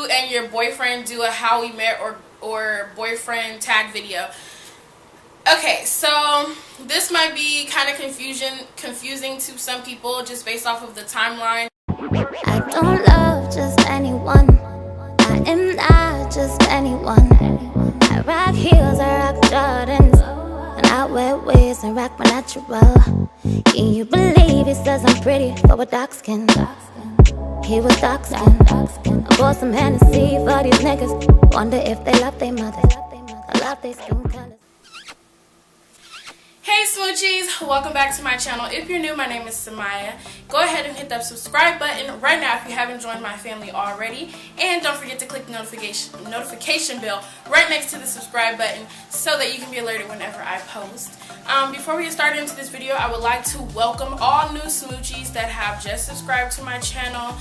you and your boyfriend do a how we met or boyfriend tag video. Okay, so this might be kind of confusing to some people just based off of the timeline. I don't love just anyone. I am not just anyone. I rock heels, I rock Jordans, and I wear wigs and rock my natural. Can you believe he says I'm pretty for a dark skin? He was dark skin. I bought some Hennessy for these niggas. Wonder if they love their mother. I love their skin colors. Hey Smoochies, welcome back to my channel. If you're new, my name is Semyia. Go ahead and hit that subscribe button right now if you haven't joined my family already. And don't forget to click the notification bell right next to the subscribe button so that you can be alerted whenever I post. Before we get started into this video, I would like to welcome all new Smoochies that have just subscribed to my channel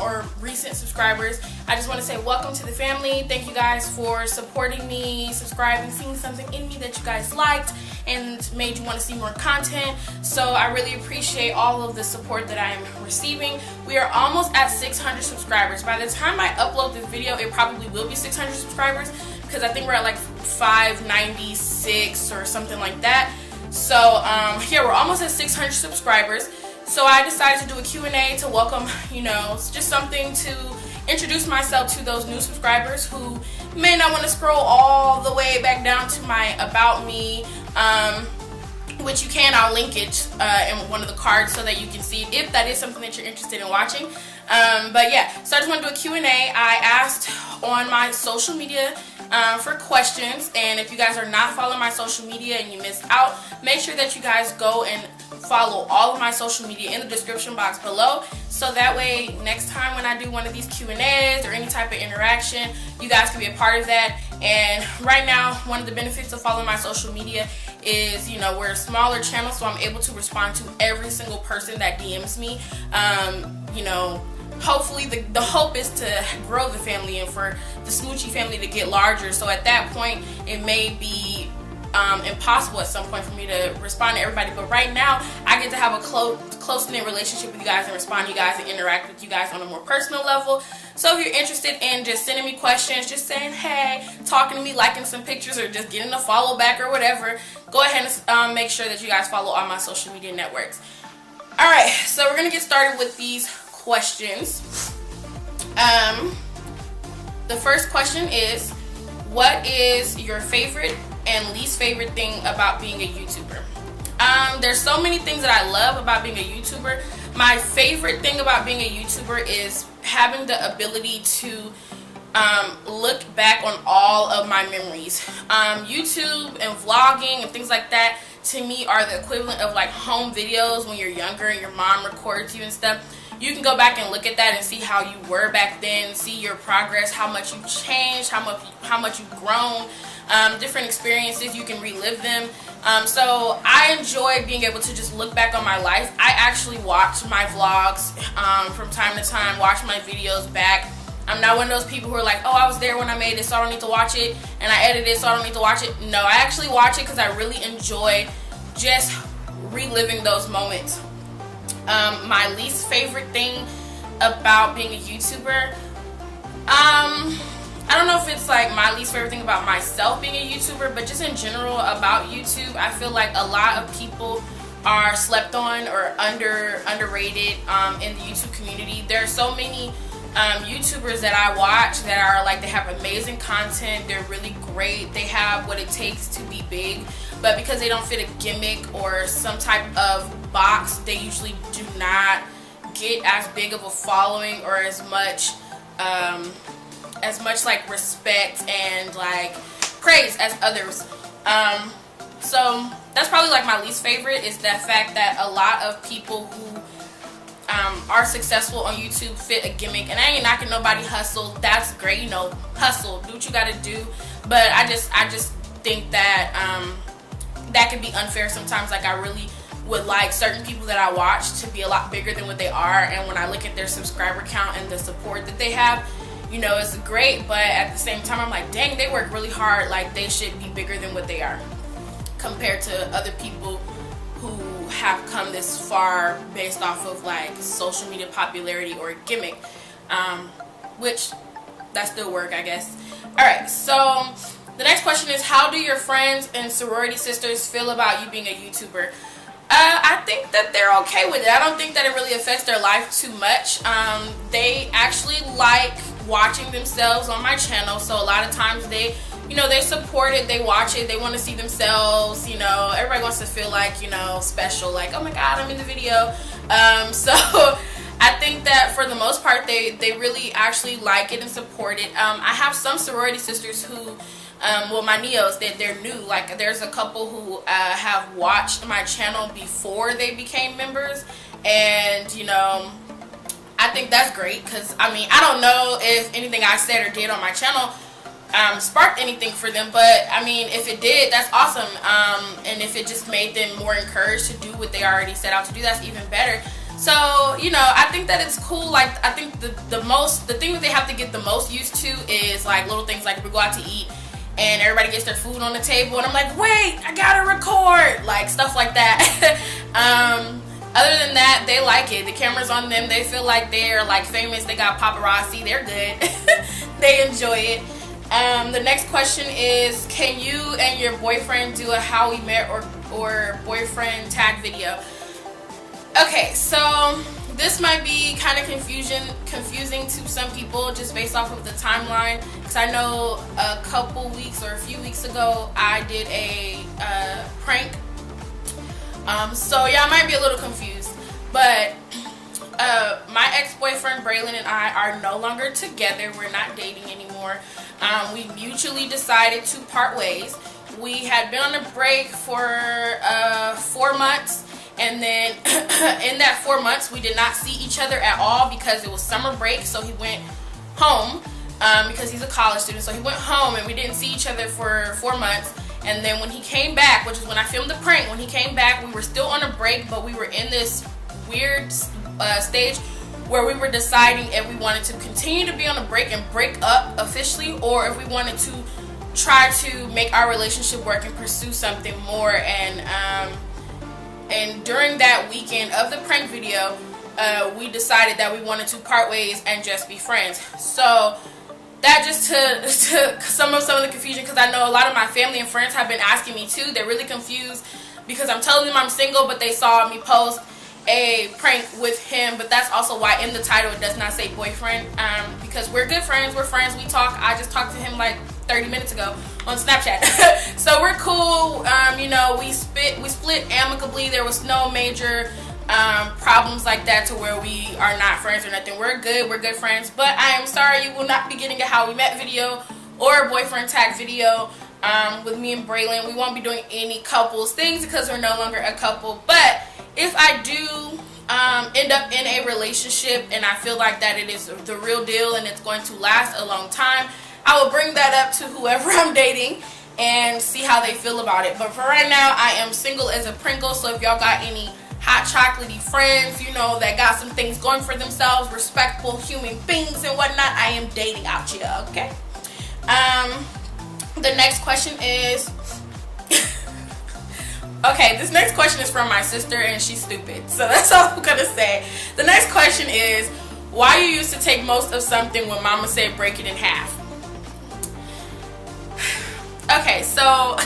or recent subscribers. I just want to say welcome to the family. Thank you guys for supporting me, subscribing, seeing something in me that you guys liked and made you want to see more content. So I really appreciate all of the support that I am receiving. We are almost at 600 subscribers. By the time I upload this video, it probably will be 600 subscribers because I think we're at like 596 or something like that. So yeah, we're almost at 600 subscribers. So I decided to do a Q&A to welcome, just something to introduce myself to those new subscribers who may not want to scroll all the way back down to my About Me, which you can. I'll link it in one of the cards so that you can see if that is something that you're interested in watching. But yeah, so I just want to do a Q&A. I asked on my social media for questions, and if you guys are not following my social media and you missed out, make sure that you guys go and follow all of my social media in the description box below, so that way next time when I do one of these Q&As or any type of interaction, you guys can be a part of that. And right now, one of the benefits of following my social media is, we're a smaller channel, so I'm able to respond to every single person that DMs me. Hopefully the hope is to grow the family and for the Smoochie family to get larger. So at that point, it may be impossible at some point for me to respond to everybody, but right now I get to have a close-knit relationship with you guys and respond to you guys and interact with you guys on a more personal level. So if you're interested in just sending me questions, just saying hey, talking to me, liking some pictures, or just getting a follow back or whatever, go ahead and make sure that you guys follow all my social media networks. Alright, so we're gonna get started with these questions. The first question is, what is your favorite and least favorite thing about being a YouTuber? There's so many things that I love about being a YouTuber. My favorite thing about being a YouTuber is having the ability to look back on all of my memories. YouTube and vlogging and things like that to me are the equivalent of like home videos when you're younger and your mom records you and stuff. You can go back and look at that and see how you were back then, see your progress, how much you've changed, how much you've grown, different experiences, you can relive them. So I enjoy being able to just look back on my life. I actually watch my vlogs from time to time, watch my videos back. I'm not one of those people who are like, oh, I was there when I made it, so I don't need to watch it, and I edited it, so I don't need to watch it. No, I actually watch it because I really enjoy just reliving those moments. My least favorite thing about being a YouTuber, I don't know if it's like my least favorite thing about myself being a YouTuber, but just in general about YouTube, I feel like a lot of people are slept on or underrated in the YouTube community. There are so many YouTubers that I watch that are like, they have amazing content, they're really great, they have what it takes to be big, but because they don't fit a gimmick or some type of box, they usually do not get as big of a following or as much like respect and like praise as others. So that's probably like my least favorite, is the fact that a lot of people who are successful on YouTube fit a gimmick. And I ain't knocking nobody hustle, that's great, hustle, do what you gotta do, but I just think that that can be unfair sometimes. Like, I really would like certain people that I watch to be a lot bigger than what they are, and when I look at their subscriber count and the support that they have, it's great, but at the same time I'm like, dang, they work really hard, like they should be bigger than what they are compared to other people who have come this far based off of like social media popularity or gimmick, which that still work, I guess. Alright, so the next question is, how do your friends and sorority sisters feel about you being a YouTuber? I think that they're okay with it. I don't think that it really affects their life too much. They actually like watching themselves on my channel, so a lot of times they support it, they watch it, they want to see themselves, everybody wants to feel like, special, like, oh my god, I'm in the video. So I think that for the most part they really actually like it and support it. I have some sorority sisters who, my neos, they're new. Like, there's a couple who have watched my channel before they became members, and I think that's great, because I don't know if anything I said or did on my channel sparked anything for them, but if it did, that's awesome. And if it just made them more encouraged to do what they already set out to do, that's even better. So I think that it's cool. Like, I think the thing that they have to get the most used to is like little things, like we go out to eat and everybody gets their food on the table and I'm like, wait, I gotta record, like stuff like that. Other than that, they like it. The camera's on them, they feel like they're like famous, they got paparazzi, they're good. They enjoy it. The next question is, can you and your boyfriend do a how we met or boyfriend tag video? Okay, so this might be kind of confusing to some people just based off of the timeline, because I know a couple weeks or a few weeks ago I did a prank. So yeah, I might be a little confused, but my ex-boyfriend Braylon and I are no longer together. We're not dating anymore. We mutually decided to part ways. We had been on a break for 4 months, and then in that 4 months we did not see each other at all because it was summer break. So he went home because he's a college student, so he went home and we didn't see each other for 4 months. And then when he came back, which is when I filmed the prank, when he came back, we were still on a break, but we were in this weird stage where we were deciding if we wanted to continue to be on a break and break up officially, or if we wanted to try to make our relationship work and pursue something more. And during that weekend of the prank video, we decided that we wanted to part ways and just be friends. So that just took some of the confusion, because I know a lot of my family and friends have been asking me too. They're really confused because I'm telling them I'm single, but they saw me post a prank with him. But that's also why in the title it does not say boyfriend, because we're good friends, we're friends, we talk. I just talked to him like 30 minutes ago on Snapchat. So we're cool. We split amicably. There was no major problems like that to where we are not friends or nothing. We're good friends. But I am sorry, you will not be getting a how we met video or a boyfriend tag video with me and Braylon. We won't be doing any couples things because we're no longer a couple. But if I do end up in a relationship and I feel like that it is the real deal and it's going to last a long time, I will bring that up to whoever I'm dating and see how they feel about it. But for right now, I am single as a Pringle. So if y'all got any hot chocolatey friends, that got some things going for themselves, respectful human beings and whatnot, I am dating out here, okay? The next question is okay, this next question is from my sister and she's stupid, so that's all I'm gonna say. The next question is, why you used to take most of something when mama said break it in half? Okay, so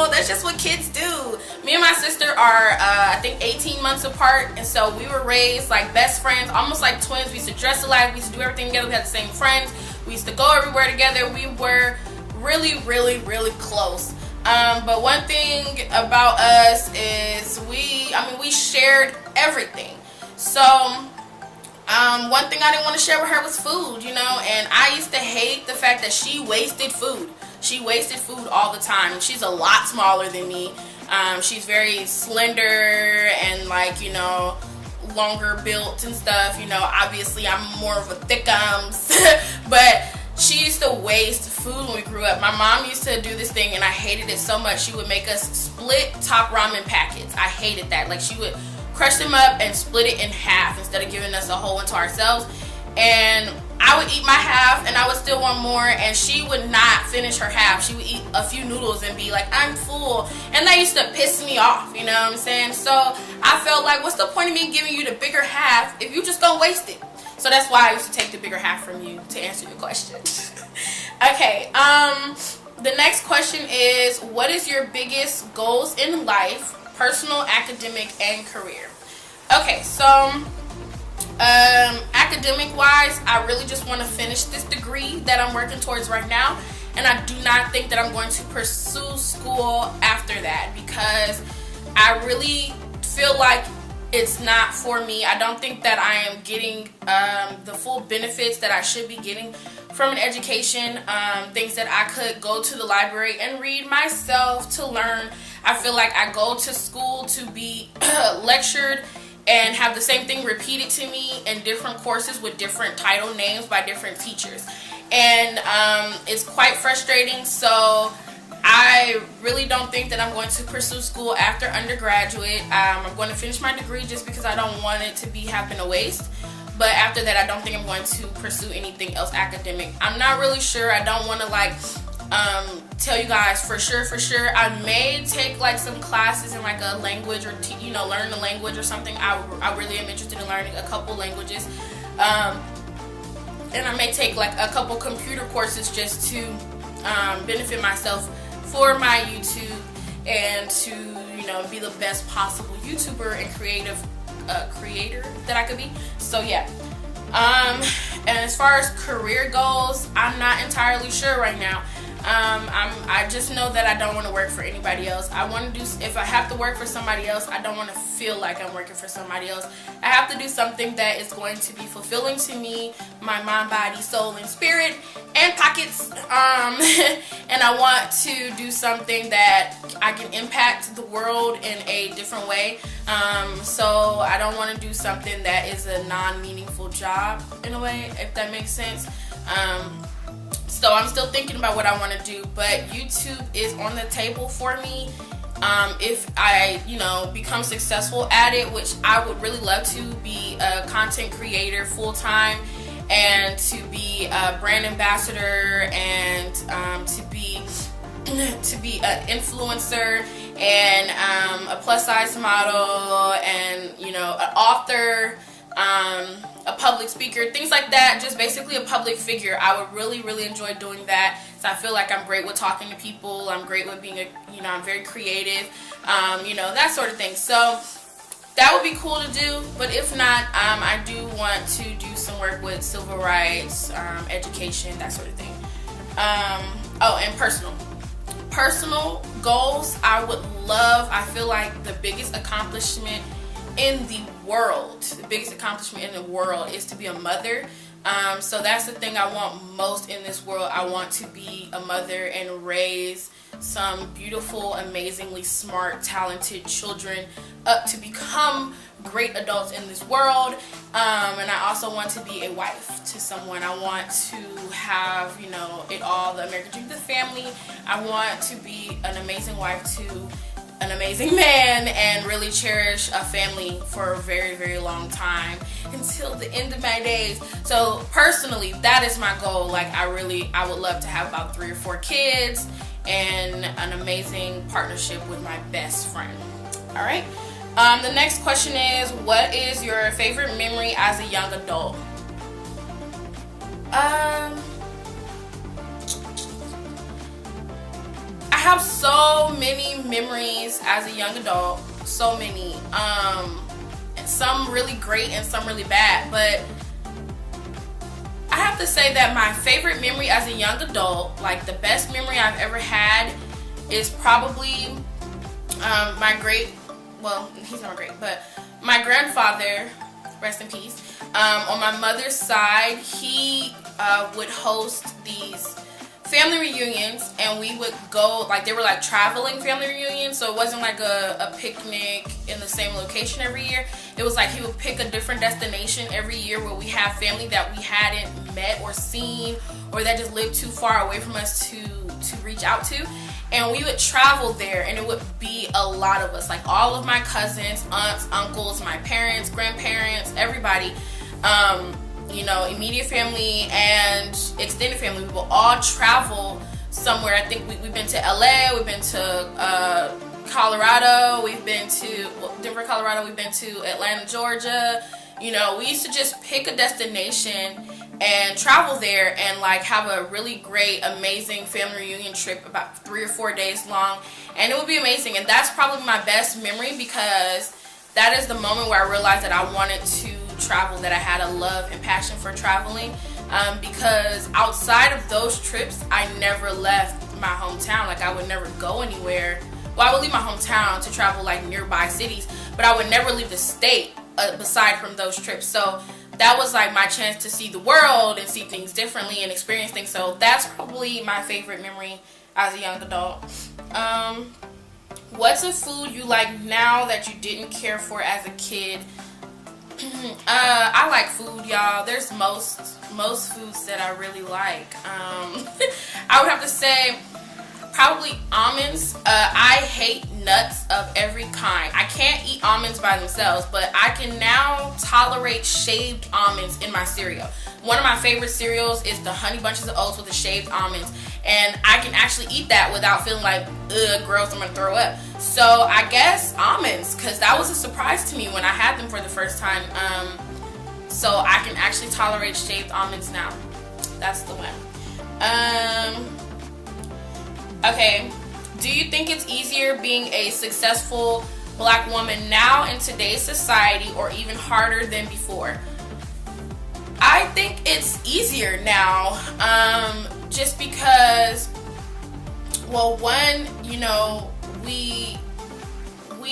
that's just what kids do. Me and my sister are I think 18 months apart, and so we were raised like best friends, almost like twins. We used to dress alike, we used to do everything together, we had the same friends, we used to go everywhere together. We were really, really, really close. But one thing about us is we shared everything. So one thing I didn't want to share with her was food, and I used to hate the fact that she wasted food. She wasted food all the time. She's a lot smaller than me. She's very slender and longer built and stuff. Obviously I'm more of a thickums, but she used to waste food when we grew up. My mom used to do this thing and I hated it so much. She would make us split top ramen packets. I hated that. Like, she would crush them up and split it in half instead of giving us a whole one to ourselves. And I would eat my half and I would still want more, and she would not finish her half. She would eat a few noodles and be like, I'm full. And that used to piss me off, you know what I'm saying? So I felt like, what's the point of me giving you the bigger half if you just gonna waste it? So that's why I used to take the bigger half from you to answer your question. Okay, the next question is, what is your biggest goals in life, personal, academic, and career? Okay, so academic wise, I really just want to finish this degree that I'm working towards right now, and I do not think that I'm going to pursue school after that, because I really feel like it's not for me. I don't think that I am getting the full benefits that I should be getting from an education, things that I could go to the library and read myself to learn. I feel like I go to school to be lectured and have the same thing repeated to me in different courses with different title names by different teachers, and it's quite frustrating. So I really don't think that I'm going to pursue school after undergraduate. I'm going to finish my degree just because I don't want it to have been a waste. But after that, I don't think I'm going to pursue anything else academic. I'm not really sure. I don't want to tell you guys for sure. I may take some classes in a language, or learn the language or something. I really am interested in learning a couple languages. And I may take a couple computer courses just to benefit myself for my YouTube, and to be the best possible YouTuber and creator that I could be. So yeah, and as far as career goals, I'm not entirely sure right now. I just know that I don't want to work for anybody else. I want to do, if I have to work for somebody else, I don't want to feel like I'm working for somebody else. I have to do something that is going to be fulfilling to me, my mind, body, soul, and spirit, and pockets. And I want to do something that I can impact the world in a different way. So I don't want to do something that is a non-meaningful job in a way, if that makes sense. So I'm still thinking about what I want to do, but YouTube is on the table for me. If I, become successful at it, which I would really love to be a content creator full-time, and to be a brand ambassador, and to be an influencer, and a plus-size model, and an author, a public speaker, things like that, just basically a public figure. I would really enjoy doing that. So I feel like I'm great with talking to people. I'm great with being I'm very creative, that sort of thing. So that would be cool to do. But if not, I do want to do some work with civil rights, education, that sort of thing. And personal goals. I feel like the biggest accomplishment in the world is to be a mother. So that's the thing I want most in this world. I want to be a mother and raise some beautiful, amazingly smart, talented children up to become great adults in this world. And I also want to be a wife to someone. I want to have, it all, the American dream, the family. I want to be an amazing wife to an amazing man, and really cherish a family for a very long time, until the end of my days. So personally, that is my goal. I would love to have about 3 or 4 kids and an amazing partnership with my best friend. All right. The next question is, what is your favorite memory as a young adult? I have so many memories as a young adult, so many. Some really great and some really bad, but I have to say that my favorite memory as a young adult, the best memory I've ever had, is probably he's not great, but my grandfather, rest in peace, on my mother's side, he would host these family reunions, and we would go, they were traveling family reunions, so it wasn't a picnic in the same location every year. It was he would pick a different destination every year where we have family that we hadn't met or seen, or that just lived too far away from us to reach out to, and we would travel there, and it would be a lot of us, all of my cousins, aunts, uncles, my parents, grandparents, everybody, immediate family and extended family. We will all travel somewhere. I think we've been to LA, we've been to Colorado, we've been to Denver, Colorado, we've been to Atlanta, Georgia, You know, we used to just pick a destination and travel there and like have a really great, amazing family reunion trip about 3 or 4 days long, and it would be amazing. And that's probably my best memory, because that is the moment where I realized that I wanted to travel, that I had a love and passion for traveling, because outside of those trips I never left my hometown. Like, I would never go anywhere. Well, I would leave my hometown to travel like nearby cities, but I would never leave the state aside from those trips. So that was like my chance to see the world and see things differently and experience things. So that's probably my favorite memory as a young adult. What's a food you like now that you didn't care for as a kid? I like food, y'all. There's most foods that I really like. I would have to say probably almonds. I hate nuts of every kind. I can't eat almonds by themselves, but I can now tolerate shaved almonds in my cereal. One of my favorite cereals is the Honey Bunches of Oats with the shaved almonds, and I can actually eat that without feeling like, ugh, gross, I'm gonna throw up. So I guess almonds, because that was a surprise to me when I had them for the first time. So I can actually tolerate shaved almonds now. That's the one. Okay, do you think it's easier being a successful Black woman now in today's society, or even harder than before? I think it's easier now, just because, well, one, you know, we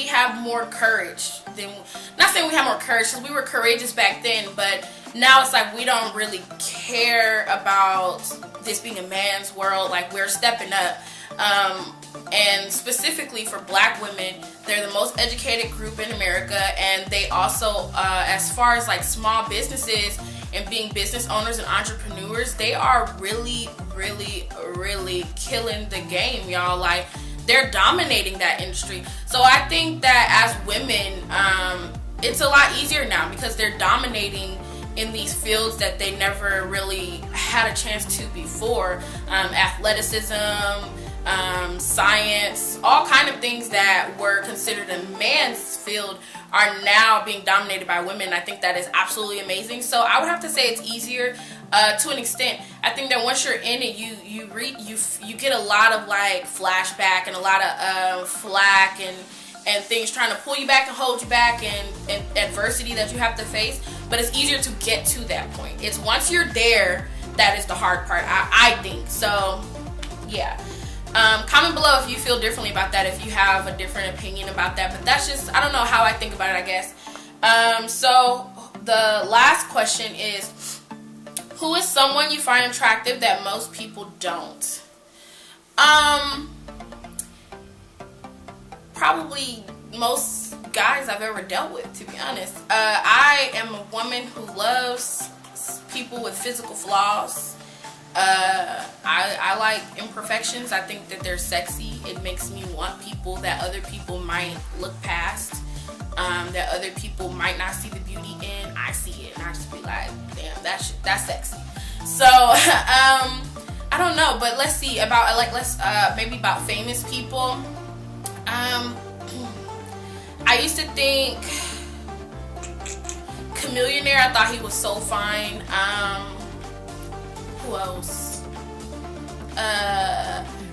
have more courage than, not saying we have more courage, because we were courageous back then, but now it's like we don't really care about this being a man's world. Like, we're stepping up. And specifically for Black women, they're the most educated group in America, and they also, as far as like small businesses and being business owners and entrepreneurs, they are really, really, really killing the game, y'all. Like, they're dominating that industry. So I think that as women, it's a lot easier now, because they're dominating in these fields that they never really had a chance to before. Athleticism, science, all kind of things that were considered a man's field are now being dominated by women. I think that is absolutely amazing. So I would have to say it's easier to an extent. I think that once you're in it, you get a lot of like flashback and a lot of flack and things trying to pull you back and hold you back, and adversity that you have to face. But it's easier to get to that point. It's once you're there that is the hard part, I think. So yeah. Comment below if you feel differently about that, if you have a different opinion about that. But that's just, I don't know how I think about it, I guess. So the last question is, who is someone you find attractive that most people don't? Probably most guys I've ever dealt with, to be honest. I am a woman who loves people with physical flaws. I like imperfections. I think that they're sexy. It makes me want people that other people might look past, that other people might not see the beauty in. I see it, and I just be like, damn, that's sexy. So I don't know, but let's see about maybe about famous people. I used to think Chameleonaire, I thought he was so fine. Who else?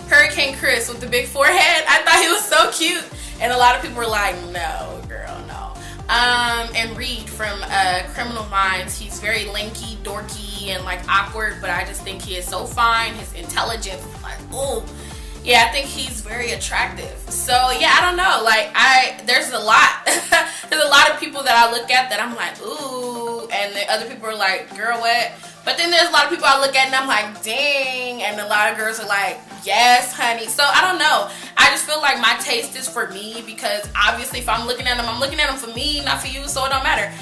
Hurricane Chris with the big forehead. I thought he was so cute, and a lot of people were like, no, girl, no. And Reed from Criminal Minds. He's very lanky, dorky, and like awkward, but I just think he is so fine. His intelligence, like, ooh. Yeah, I think he's very attractive. So yeah, I don't know. Like, there's a lot. There's a lot of people that I look at that I'm like, ooh, and the other people are like, girl, what? But then there's a lot of people I look at and I'm like, dang, and a lot of girls are like, yes, honey. So I don't know. I just feel like my taste is for me, because obviously if I'm looking at them, I'm looking at them for me, not for you, so it don't matter.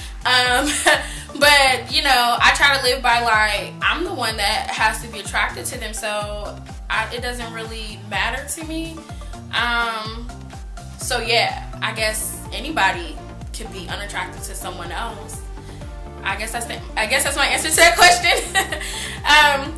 But you know, I try to live by like, I'm the one that has to be attracted to them, so it doesn't really matter to me. So yeah, I guess anybody could be unattracted to someone else. I guess that's my answer to that question.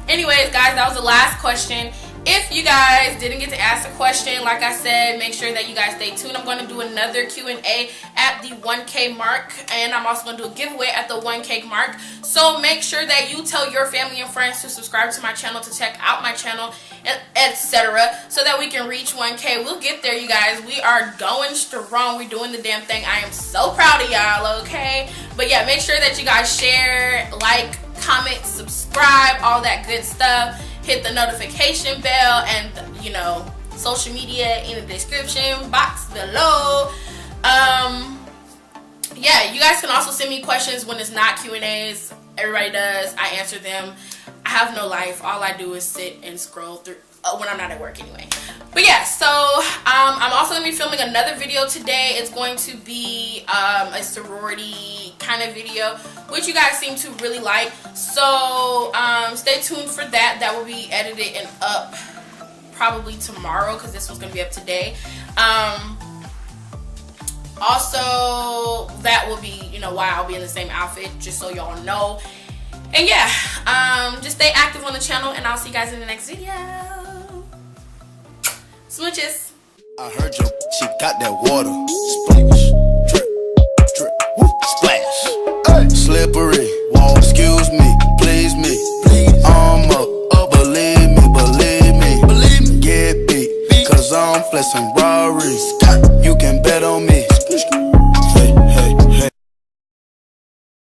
Anyways, guys, that was the last question. If if you guys didn't get to ask a question, like I said, make sure that you guys stay tuned. I'm going to do another Q&A at the 1K mark, and I'm also going to do a giveaway at the 1K mark. So make sure that you tell your family and friends to subscribe to my channel, to check out my channel, etc., so that we can reach 1K. We'll get there, you guys. We are going strong. We're doing the damn thing. I am so proud of y'all, okay? But yeah, make sure that you guys share, like, comment, subscribe, all that good stuff. Hit the notification bell and, you know, social media in the description box below. Yeah, you guys can also send me questions when it's not Q&As. Everybody does. I answer them. I have no life. All I do is sit and scroll through when I'm not at work anyway. But yeah, so I'm also going to be filming another video today. It's going to be a sorority kind of video, which you guys seem to really like. So stay tuned for that. That will be edited and up probably tomorrow, because this one's going to be up today. Also, that will be, you know, why I'll be in the same outfit, just so y'all know. And yeah, just stay active on the channel, and I'll see you guys in the next video. Smooches. I heard you, she got that water. Splash, drip, drip, whoop, splash. Hey. Slippery, wall, excuse me, please me. Please. Believe me. Get beat, cause I'm flexing Rari. You can bet on me.